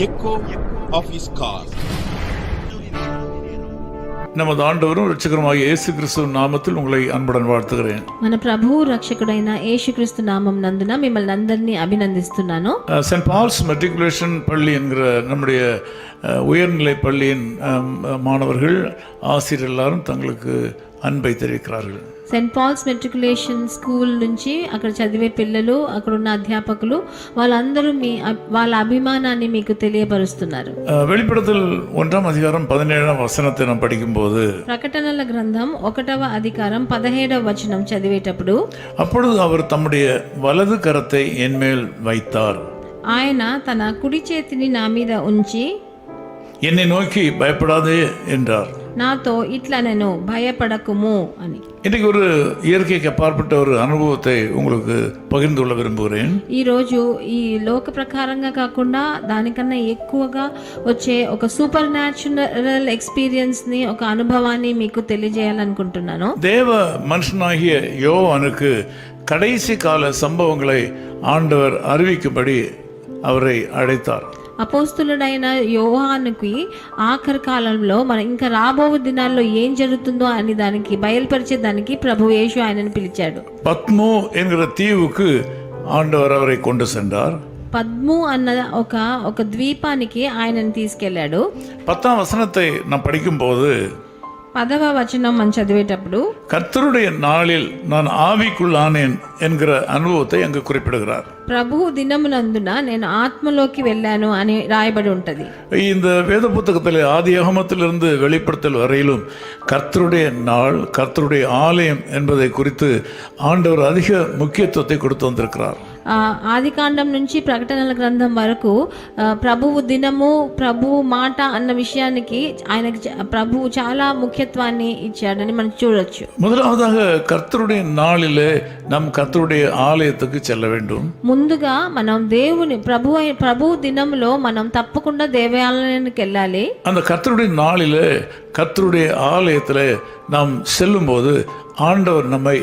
echo of his car. நமது ஆண்டவரும் ரட்சகருமாகிய இயேசு கிறிஸ்துவின் நாமத்தில் உங்களை அன்புடன் வாழ்த்துகிறேன். మన ప్రభువు రక్షకుడైన యేసుక్రీస్తు నామం నందున మిమ్మల్ని అందరినీ అభినందిస్తున్నాను. சென்ட் பால்ஸ் மெட்ரிகுலேஷன் பள்ளி என்கிற நம்முடைய உயர்நிலை பள்ளியின் மாணவர்கள் ஆசிரியர் எல்லாரும் தங்களுக்கு அன்பை தெரிவிக்கிறார்கள். సెయింట్ పాల్స్ మెట్రికులేషన్ స్కూల్ నుంచి అక్కడ చదివే పిల్లలు, అక్కడ ఉన్న అధ్యాపకులు వాళ్ళందరూ వాళ్ళ అభిమానాన్ని మీకు తెలియపరుస్తున్నారు. வெளிப்படுத்தல் 1ஆம் அதிகாரம் 17ஆம் வசனத்தை நாம் படிக்கும்போது, ప్రకటనల గ్రంథం 1వ అధికారం 17వ వచనం చదివేటప్పుడు, அப்பொழுது அவர் தம்முடைய வலது கரத்தை என்மேல் வைத்தார். ఆయన తన కుడి చేతిని నా మీద ఉంచి என்னை நோக்கி பயப்படாதே என்றார். నాతో ఇట్లా నేను భయపడకుము అని. இன்னைக்கு ஒரு இயற்கைக்கு அப்பாற்பட்ட ஒரு அனுபவத்தை உங்களுக்கு பகிர்ந்து கொள்ள விரும்புகிறேன். ఈరోజు ఈ లోక ప్రకారంగా కాకుండా దానికన్నా ఎక్కువగా వచ్చే ఒక సూపర్ న్యాచురల్ ఎక్స్పీరియన్స్ ని, ఒక అనుభవాన్ని మీకు తెలియజేయాలనుకుంటున్నాను. தேவ மனுஷனாகிய யோவானுக்கு கடைசி கால சம்பவங்களை ஆண்டவர் அறிவிக்கும்படி அவரை அழைத்தார். అపోస్తులుడైన యోహానుకి ఆఖరి కాలంలో మన ఇంకా రాబో దినాల్లో ఏం జరుగుతుందో అని దానికి బయలుపరిచే దానికి ప్రభు యేసు ఆయనను పిలిచాడు. பத்மோ என்கிற தீவுக்கு ஆண்டவர் அவரை கொண்டு சென்றார். పద్ము అన్న ఒక ద్వీపానికి ఆయనను తీసుకెళ్లాడు. 10ஆம் வசனத்தை நாம் படிக்கும்போது, 10వ వచనం మనం చదివేటప్పుడు, கர்த்தருடைய நாளில் நான் ஆவிக்குள்ளானேன் என்கிற அனுபவத்தை அங்கு குறிப்பிடுகிறார். ప్రభు దినమునందున నేను ఆత్మలోకి వెళ్ళాను అని రాయబడి ఉంటది. இந்த வேத புத்தகத்தில் ஆதியாகமத்திலிருந்து வெளிப்படுத்தல் வரையிலும் கர்த்தருடைய நாள், கர்த்தருடைய ஆலயம் என்பதை குறித்து ஆண்டவர் அதிக முக்கியத்துவத்தை கொடுத்து வந்திருக்கிறார். ఆది కాండం నుంచి ప్రకటనల గ్రంథం వరకు ప్రభువు దినము, ప్రభువు మాట అన్న విషయానికి ఆయనకి ప్రభువు చాలా ముఖ్యత్వాన్ని ఇచ్చాడని మనం చూడొచ్చు. முதலாவதாக கர்த்தருடைய நாளிலே நாம் கர்த்தருடைய ஆலயத்துக்கு செல்ல வேண்டும். ముందుగా మనం దేవుని ప్రభు దినంలో మనం తప్పకుండా దేవాలయానికి వెళ్ళాలి. அந்த கர்த்தருடைய நாளிலே கர்த்தருடைய ஆலயத்திலே நாம் செல்லும்போது ஆண்டவர் நம்மை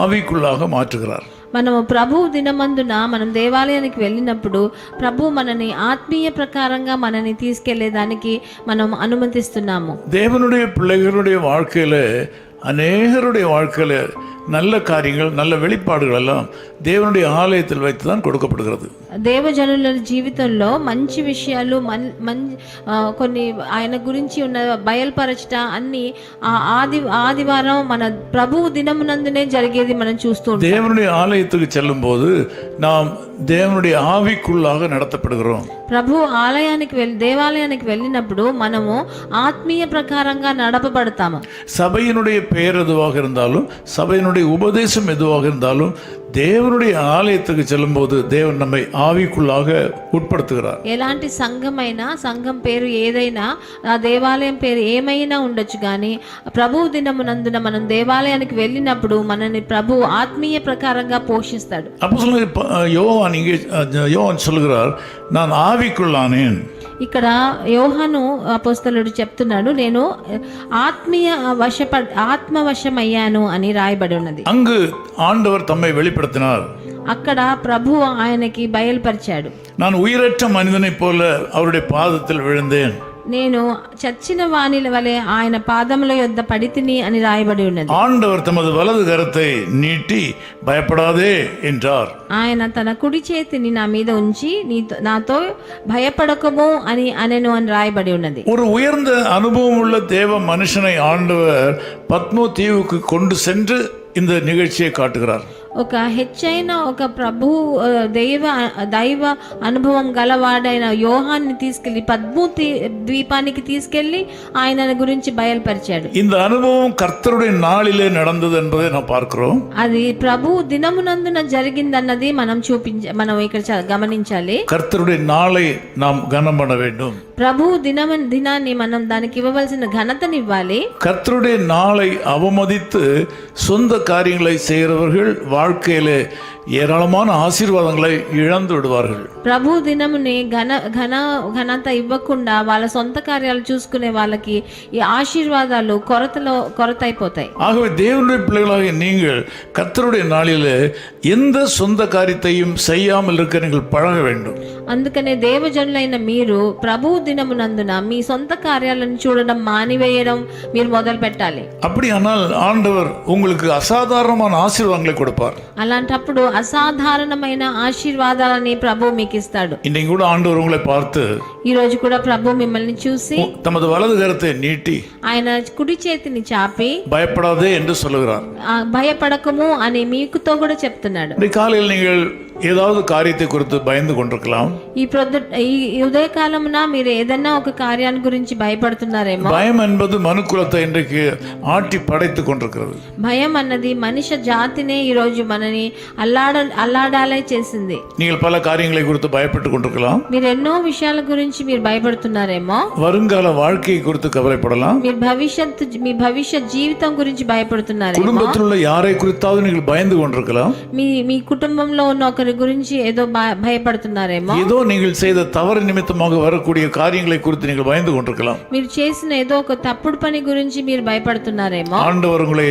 ஆவிக்குள்ளாக மாற்றுகிறார். మనము ప్రభు దినమందున మనం దేవాలయానికి వెళ్ళినప్పుడు ప్రభు మనని ఆత్మీయ ప్రకారంగా మనని తీసుకెళ్లేదానికి మనం అనుమతిస్తున్నాము. தேவனுடைய பிள்ளைகளுடைய வாழ்க்கையில, அநேகருடைய வாழ்க்கையில நல்ல காரியங்கள், நல்ல வெளிப்பாடுகள் எல்லாம் தேவனுடைய ஆலயத்தில் வைத்து தான் கொடுக்கப்படுகிறது. దేవజనుల జీవితంలో మంచి విషయాలు, కొన్ని ఆయన గురించి ఉన్న బయలుపరచట అన్ని ఆదివారం మన ప్రభు దినమునందునే జరిగేది మనం చూస్తూ ఉంటాం. தேவனுடைய ஆலயத்துக்கு செல்லும் போது நாம் தேவனுடைய ஆவிக்குள்ளாக நடத்தப்படுகிறோம். ప్రభు దేవాలయానికి వెళ్ళినప్పుడు మనము ఆత్మీయ ప్రకారంగా నడపబడతాము. சபையினுடைய பெயர் எதுவாக இருந்தாலும், சபையினுடைய உபதேசம் எதுவாக இருந்தாலும், தேவனுடைய ஆலயத்துக்கு செல்லும் போது தேவன் நம்மை ஆவிக்குள்ளாக உட்படுத்துகிறார். ఎలాంటి సంఘమైనా, సంఘం పేరు ఏదైనా, ఆ దేవాలయం పేరు ఏమైనా ఉండొచ్చు, కానీ ప్రభు దినమునందున మనం దేవాలయానికి వెళ్ళినప్పుడు మనని ప్రభు ఆత్మీయ ప్రకారంగా పోషిస్తాడు. அப்போஸ்தலன் யோவான் சொல்கிறார், நான் ஆவிக்குள்ளானேன். ఇక్కడ యోహాను అపోస్తలుడు చెప్తున్నాడు, నేను ఆత్మవశమయ్యాను అని రాయబడి ఉన్నది. அங்கு ஆண்டவர் தம்மை வெளிப்படுத்தினார். అక్కడ ప్రభు ఆయనకి బయలుపరిచాడు. நான் உயிரற்ற மனிதனைப் போல அவருடைய பாதத்தில் விழுந்தேன். నేను చచ్చిన వాణిల వలె ఆయన పాదముల యొద్ద పడితిని అని రాయబడి ఉన్నది. ஆண்டவர் தமது வலது கரத்தை நீட்டி பயப்படாதே என்றார். ఆయన తన కుడి చేతిని నా మీద ఉంచి నాతో భయపడకము అని అనెను అని రాయబడి ఉన్నది. ஒரு உயர்ந்த அனுபவம் உள்ள தேவ மனுஷனை ஆண்டவர் பத்மோ தீவுக்கு கொண்டு சென்று இந்த நிகழ்ச்சியை காட்டுகிறார். ఒక హెచ్చైన ఒక ప్రభు దైవ అనుభవం గలవాడైన యోహాన్ని తీసుకెళ్లి పద్ము ద్వీపానికి తీసుకెళ్లి ఆయన గురించి బయలుపరిచాడు. இந்த அனுபவம் கர்த்தருடைய நாளிலே நடந்தது என்பதை நாம் பார்க்கிறோம். అది ప్రభు దినమునందున జరిగిందన్నది మనం ఇక్కడ గమనించాలి. கர்த்தருடைய நாளை நாம் கனம் பண்ண வேண்டும். ప్రభు దినాన్ని మనం దానికి ఇవ్వవలసిన ఘనతనివ్వాలి. கர்த்தருடைய நாளை அவமதித்து சொந்த காரியங்களை செய்கிறவர்கள் வாழ்க்கையிலே ஏராளமான ஆசீர்வாதங்களை இழந்து விடுவார்கள். ప్రభు దినముని ఘనత ఇవ్వకుండా వాళ్ళ సొంత కార్యాలు చూసుకునే వాళ్ళకి ఈ ఆశీర్వాదాలు కొరత అయిపోతాయి. ஆகவே தேவனுடைய பிள்ளைகளாக நீங்கள் கர்த்தருடைய நாளிலே எந்த சொந்த காரியத்தையும் செய்யாமல் இருக்க நீங்கள் பழக வேண்டும். అందుకనే దేవజనులైన మీరు ప్రభు దినమునందున మీ సొంత కార్యాలను చూడడం మానివేయడం మీరు మొదలు పెట్టాలి. அப்படியானால் ஆண்டவர் உங்களுக்கு அசாதாரணமான ஆசீர்வாதங்களை கொடுப்பார். అలాంటప్పుడు అసాధారణమైన ఆశీర్వాదాలని ప్రభు మీకు ఇస్తాడు. இன்னைக்கு கூட ஆண்டவர் உங்களை பார்த்து ఈ రోజు కూడా ప్రభు మిమ్మల్ని చూసి தமது வலது கரத்தை நீட்டி ఆయన కుడి చేతిని చాపి பயப்படாதே என்று சொல்லுகிறார். భయపడకము అని మీకుతో కూడా చెప్తున్నాడు. இந்த காலையில் நீங்கள் ஏதாவது காரியத்தை குறித்து பயந்து கொண்டிருக்கலாம். ఈ ఉదయకాలమున మీరు ఏదైనా ఒక కార్యాన్ని గురించి భయపడుతున్నారేమో. பயம் என்பது மனுக்குலத்தை இன்றைக்கு ஆட்டி படைத்துக் கொண்டிருக்கிறது. భయం అన్నది మనిషి జాతినే ఈ రోజు మనని అల్లాడాలే చేసింది. நீங்கள் பல காரியங்களை குறித்து பயப்பட்டுக் கொண்டிருக்கலாம். మీరు ఎన్నో విషయాల గురించి మీరు భయపడుతున్నారేమో. வருங்கால வாழ்க்கையை குறித்து கவலைப்படலாம். మీరు మీ భవిష్యత్ జీవితం గురించి భయపడుతున్నారేమో. குடும்பத்தில் உள்ள யாரை குறித்தாவது நீங்கள் பயந்து கொண்டிருக்கலாம். మీ కుటుంబంలో ఉన్న ఒకరి గురించి ఏదో భయపడుతున్నారేమో. ஏதோ நீங்கள் செய்த தவறு நிமித்தமாக வரக்கூடிய காரியங்களை குறித்து நீங்கள் பயந்து கொண்டிருக்கலாம். మీరు చేసిన ఏదో ఒక తప్పుడు పని గురించి మీరు భయపడుతున్నారేమో. ஆண்டவர் உங்களை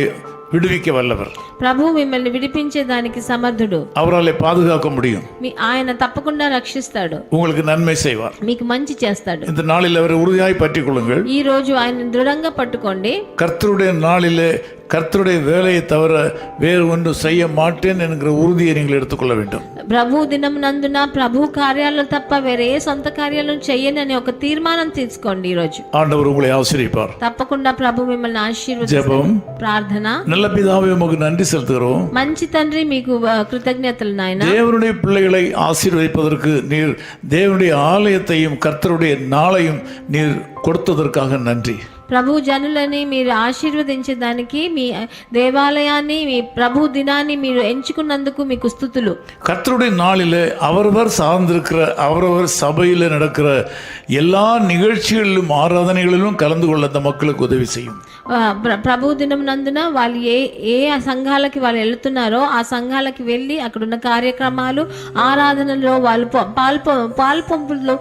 விடுவிக்க வல்லவர். ప్రభు మిమ్మల్ని విడిపించేదానికి సమర్థుడు. அவராலே பாதுகாக்க முடியும். ఆయన తప్పకుండా రక్షిస్తాడు. உங்களுக்கு நன்மை செய்வார். మీకు మంచి చేస్తాడు. இந்த நாளில் அவரை உறுதியாய் பற்றிக் கொள்ளுங்கள். ఈ రోజు ఆయన దృఢంగా పట్టుకోండి. கர்த்தருடைய நாளிலே கர்த்தருடைய வேலையை தவிர வேறு ஒன்று செய்ய மாட்டேன் என்கிற உறுதியை நீங்கள் எடுத்துக்கொள்ள வேண்டும். ప్రభు దినమునందున ప్రభు కార్యాలు తప్ప వేరే ఏ సొంత కార్యాలను చేయనని ఒక తీర్మానం తీసుకోండి. ఈ రోజు ஆண்டவர் உங்களை ஆசீர்வதிப்பார். తప్పకుండా ప్రభు మిమ్మల్ని ఆశీర్వదిస్తాడు. ప్రార్థన. நல்ல பிதாவே உமக்கு நன்றி செலுத்துகிறோம். మంచి తండ్రి మీకు కృతజ్ఞతలు నాయన. தேவனுடைய பிள்ளைகளை ஆசீர்வதிப்பதற்கு நீர் தேவனுடைய ஆலயத்தையும் கர்த்தருடைய நாளையும் நீர் கொடுத்ததற்காக நன்றி. ప్రభు జనులని మీరు ఆశీర్వదించడానికి మీ దేవాలయాన్ని మీ ప్రభు దినాన్ని మీరు ఎంచుకున్నందుకు మీకు స్తుతులు. கர்த்தருடைய நாளிலே அவரவர் சார்ந்திருக்கிற அவரவர் சபையில் நடக்கிற எல்லா நிகழ்ச்சிகளிலும் ஆராதனைகளிலும் கலந்து கொள்ள அந்த மக்களுக்கு உதவி செய்யும். ప్రభు దినం నందున వాళ్ళు ఏ సంఘాలకి వాళ్ళు వెళ్తున్నారో ఆ సంఘాలకి వెళ్ళి అక్కడున్న కార్యక్రమాలు ఆరాధనలో వాళ్ళు పాల్పొంపులు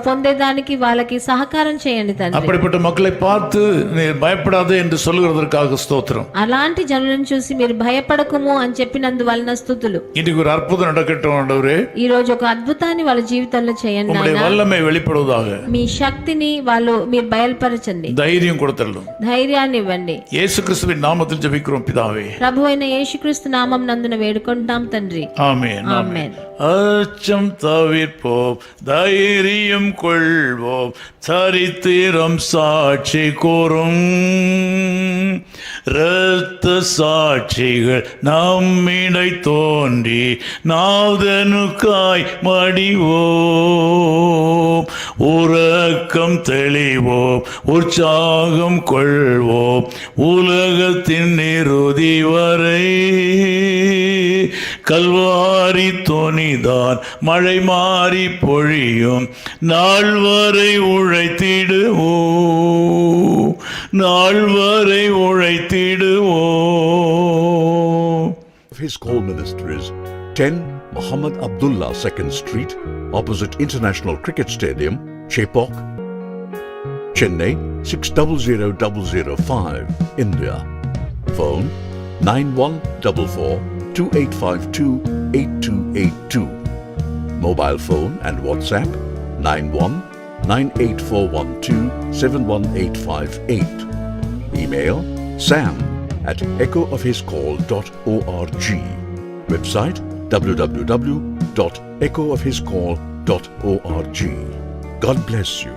పొందేదానికి వాళ్ళకి సహకారం చేయండి తండ్రి. அப்படிப்பட்ட மக்களை பார்த்து நீர் பயப்படாதே என்று சொல்லுகிறதற்காக ஸ்தோத்திரம். అలాంటి జనులను చూసి మీరు భయపడకము అని చెప్పినందువలన స్తుతులు. இன்னைக்கு ஒரு அற்புதம் நடக்கட்டும் ஆண்டவரே. ఈ రోజు ఒక అద్భుతాన్ని వాళ్ళ జీవితంలో చేయండి உம்முடைய வல்லமை வெளிப்படுவதாக. మీ శక్తిని మీరు బయలుపరచండి. தைரியம் கொடுத்தல்லும். ధైర్యాన్ని ఇవ్వండి. యేసు క్రీస్తువిன் నామத்தில் జెபிக்கிறோம் பிதாவே. ప్రభువైన యేసుక్రీస్తు నామం నందున వేడుకుంటాం తండ్రి. ஆமென். ఆమేన్. அச்சம் தவிர்ப்போம், தைரியம் கொள்வோம், சரித்திரம் சாட்சி கூறும், இரத்த சாட்சிகள் நம்மிடை தோன்றி நாதனுக்காய் மடிவோம், உறக்கம் தெளிவோம், உற்சாகம் கொள்வோம், உலகத்தின் இறுதி வரை கல்வாரி தோணிதான் மழை மாறி பொழியும் நாள் வரை உழைத்திடுவோம், நாள் வரை உழைத்திடுவோம். His call Ministries, 10 Muhammad Abdullah 2nd Street, opposite International Cricket Stadium, Chepauk, Chennai 600005, India. Phone 9144-2852-8282. Mobile phone and WhatsApp 91-98412-71858. Email sam@echoofhiscall.org. Website www.echoofhiscall.org. God bless you.